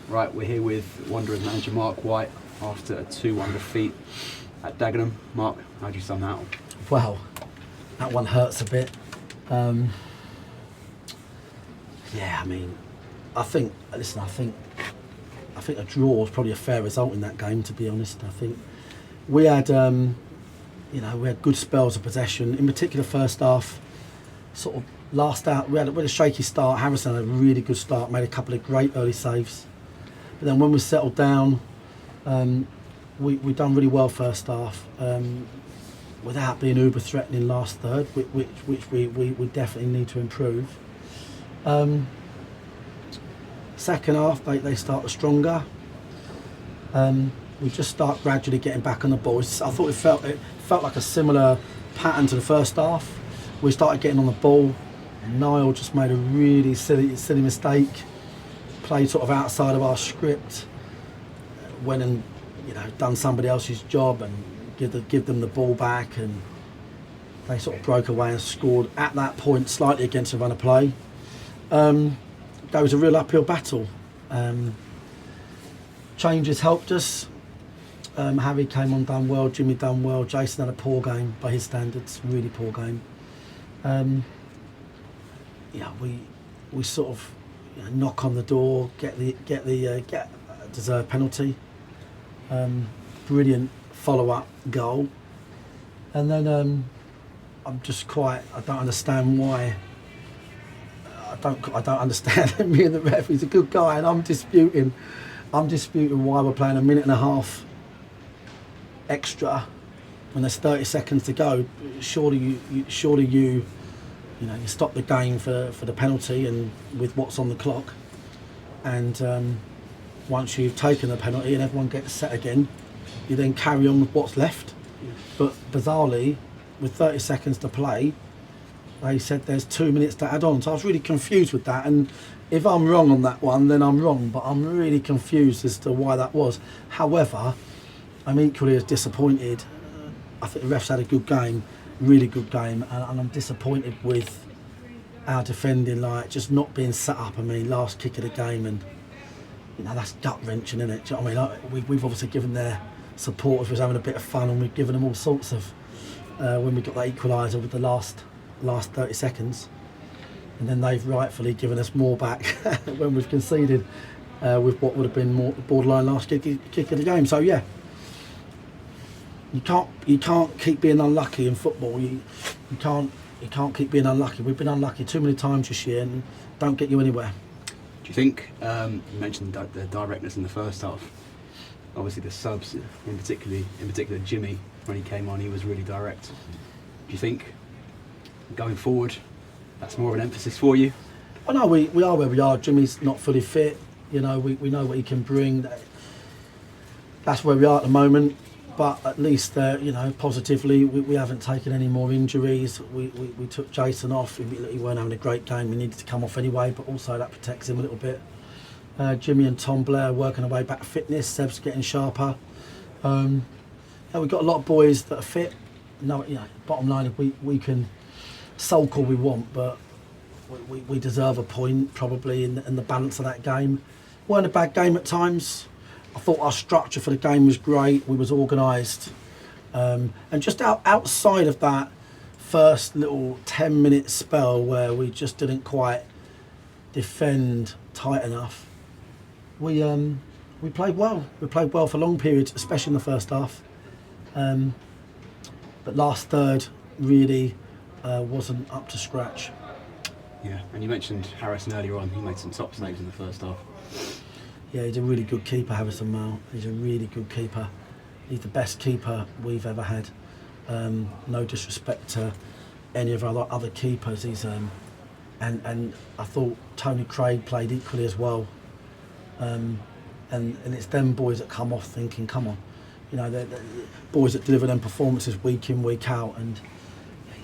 Right, we're here with Wanderers manager Marc White after a 2-1 defeat at Dagenham. Mark, how do you sum that up? Well, that one hurts a bit. Yeah, I mean, I think a draw was probably a fair result in that game, to be honest. I think we had, we had good spells of possession, in particular first half. Sort of last out, we had a shaky start. Harrison had a really good start, made a couple of great early saves. But then when we settled down, we done really well first half, without being uber threatening last third, which we definitely need to improve. Second half, they started stronger. We just start gradually getting back on the ball. I thought it felt like a similar pattern to the first half. We started getting on the ball. Niall just made a really silly mistake. Played sort of outside of our script. Went and done somebody else's job and give them the ball back, and they sort of broke away and scored at that point slightly against the run of play. That was a real uphill battle. Changes helped us. Harry came on, done well. Jimmy done well. Jason had a poor game by his standards, really poor game. We sort of knock on the door, get a deserved penalty. Brilliant follow-up goal, and then I don't understand why. I don't understand. Me and the ref, he's a good guy, and I'm disputing why we're playing a minute and a half extra when there's 30 seconds to go. Surely you stop the game for the penalty and with what's on the clock, and once you've taken the penalty and everyone gets set again, you then carry on with what's left. But bizarrely, with 30 seconds to play, they said there's 2 minutes to add on. So I was really confused with that, and if I'm wrong on that one, then I'm wrong, but I'm really confused as to why that was. However, I'm equally as disappointed. I think the refs had a good game, really good game, and I'm disappointed with our defending, like just not being set up. I mean, last kick of the game, and that's gut-wrenching, isn't it? Do you know what I mean? We've obviously given their supporters was having a bit of fun, and we've given them all sorts of when we got that equaliser with the last 30 seconds, and then they've rightfully given us more back when we've conceded with what would have been more borderline last kick of the game. So yeah, you can't keep being unlucky in football. You can't keep being unlucky. We've been unlucky too many times this year, and don't get you anywhere. Do you think, you mentioned the directness in the first half, obviously the subs, in particular Jimmy, when he came on, he was really direct. Do you think going forward that's more of an emphasis for you? Oh no, we are where we are. Jimmy's not fully fit. We know what he can bring. That's where we are at the moment. But at least, positively, we haven't taken any more injuries. We took Jason off. He weren't having a great game. We needed to come off anyway, but also that protects him a little bit. Jimmy and Tom Blair working their way back to fitness. Seb's getting sharper. We've got a lot of boys that are fit. Bottom line, we can sulk all we want, but we deserve a point probably in the balance of that game. Weren't a bad game at times. I thought our structure for the game was great. We was organised, and just outside of that first little 10-minute spell where we just didn't quite defend tight enough, we played well. We played well for long periods, especially in the first half. But last third really wasn't up to scratch. Yeah, and you mentioned Harrison earlier on. He made some top saves in the first half. Yeah, he's a really good keeper, Harrison Male. He's a really good keeper. He's the best keeper we've ever had. No disrespect to any of our other keepers. He's and I thought Tony Craig played equally as well. And it's them boys that come off thinking, come on, they're boys that deliver them performances week in, week out, and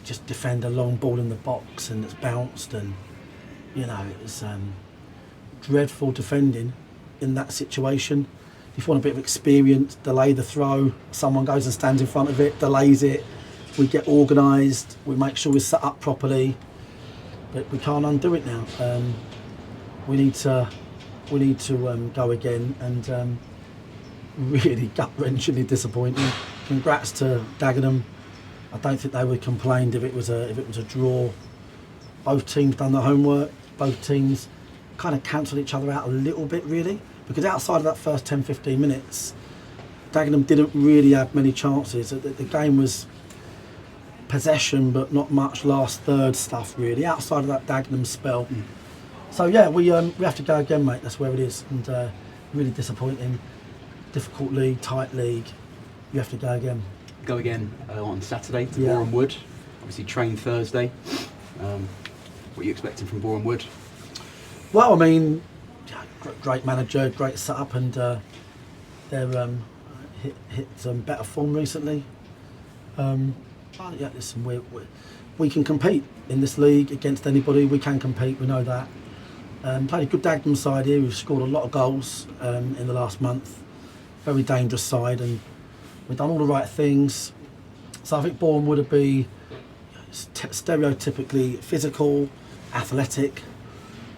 just defend a long ball in the box and it's bounced, and it's dreadful defending in that situation. If you want a bit of experience, delay the throw. Someone goes and stands in front of it, delays it. We get organised. We make sure we're set up properly. But we can't undo it now. We need to we need to go again, and really gut-wrenchingly disappointing. Congrats to Dagenham. I don't think they would have complained if it was a draw. Both teams done their homework. Both teams kind of cancelled each other out a little bit, really, because outside of that first 10-15 minutes, Dagenham didn't really have many chances. The game was possession, but not much last third stuff, really, outside of that Dagenham spell. So yeah, we have to go again, mate. That's where it is, and really disappointing. Difficult league, tight league. You have to go again. Go again on Saturday to Yeah. Boreham Wood. Obviously train Thursday. What are you expecting from Boreham Wood? Well, I mean, great manager, great setup, and they're hit some better form recently. Yeah, listen, we can compete in this league against anybody. We can compete, we know that. Played a good Dagenham side here. We've scored a lot of goals in the last month. Very dangerous side, and we've done all the right things. So I think Boreham would be stereotypically physical, athletic,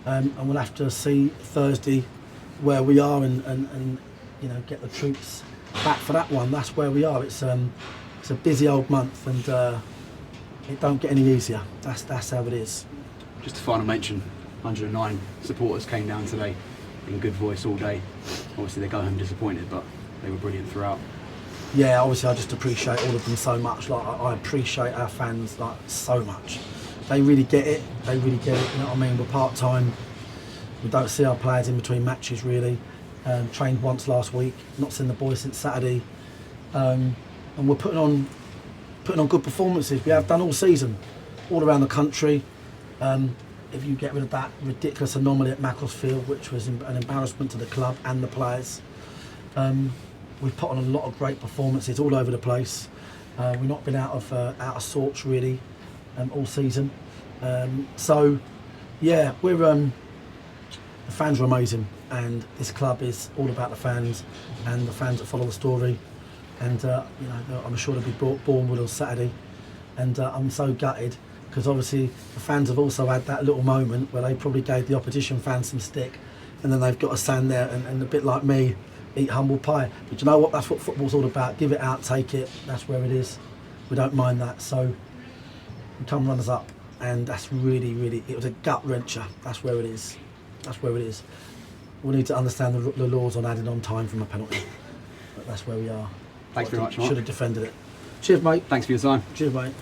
and we'll have to see Thursday where we are, and you know, get the troops back for that one. That's where we are. It's a busy old month, and it don't get any easier. That's how it is. Just a final mention, 109 supporters came down today in good voice all day. Obviously they go home disappointed, but they were brilliant throughout. Yeah, obviously I just appreciate all of them so much. Like I appreciate our fans like so much. They really get it. They really get it. You know what I mean? We're part time. We don't see our players in between matches really. Trained once last week. Not seen the boys since Saturday. And we're putting on good performances. We have done all season, all around the country. If you get rid of that ridiculous anomaly at Macclesfield, which was an embarrassment to the club and the players, we've put on a lot of great performances all over the place. We've not been out of sorts really all season. So yeah, we're the fans are amazing, and this club is all about the fans and the fans that follow the story. And you know, I'm sure they'll be Boreham Wood on Saturday, and I'm so gutted because obviously the fans have also had that little moment where they probably gave the opposition fans some stick, and then they've got to stand there and a bit like me, eat humble pie. But you know what? That's what football's all about. Give it out, take it. That's where it is. We don't mind that. So we come runners up, and that's really, it was a gut wrencher. That's where it is. That's where it is. We need to understand the laws on adding on time from a penalty. But that's where we are. Thanks very much, Mark. Should have defended it. Cheers, mate. Thanks for your time. Cheers, mate.